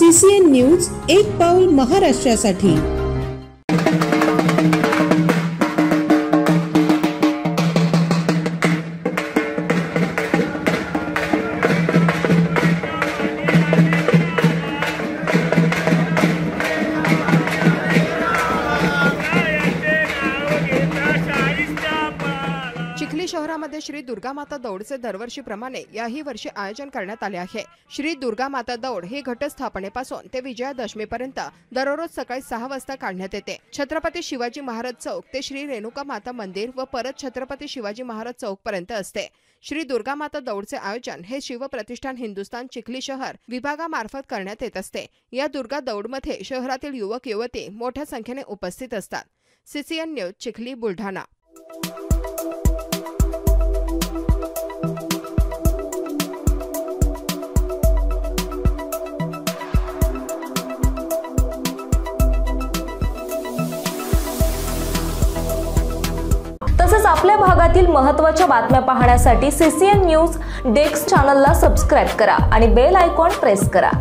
CCN news, एक पाऊल महाराष्ट्रासाठी। चिखली शहरामध्ये श्री दुर्गा माता दौडचे दरवर्षीप्रमाणे याही वर्षी आयोजन करण्यात आले आहे। श्री दुर्गा माता दौड ही घटस्थापनेपासून ते विजयादशमीपर्यंत दररोज सकाळी 6 वाजता काढण्यात येते। छत्रपती शिवाजी महाराज चौक ते श्री रेणुका माता मंदिर व परत छत्रपती शिवाजी महाराज चौक पर्यंत असते। श्री दुर्गा माता दौडचे आयोजन हे शिवप्रतिष्ठान हिंदुस्थान चिखली शहर विभागामार्फत करण्यात येत असते। या दुर्गा दौडमध्ये शहरातील युवक युवती मोठ्या संख्येने उपस्थित असतात। CCN news, Chikhli, Buldhana. तसेच आपल्या भागातील महत्त्वाच्या बातम्या पाहण्यासाठी CCN न्यूज डेस्क चॅनलला सबस्क्राइब करा आणि बेल आयकॉन प्रेस करा।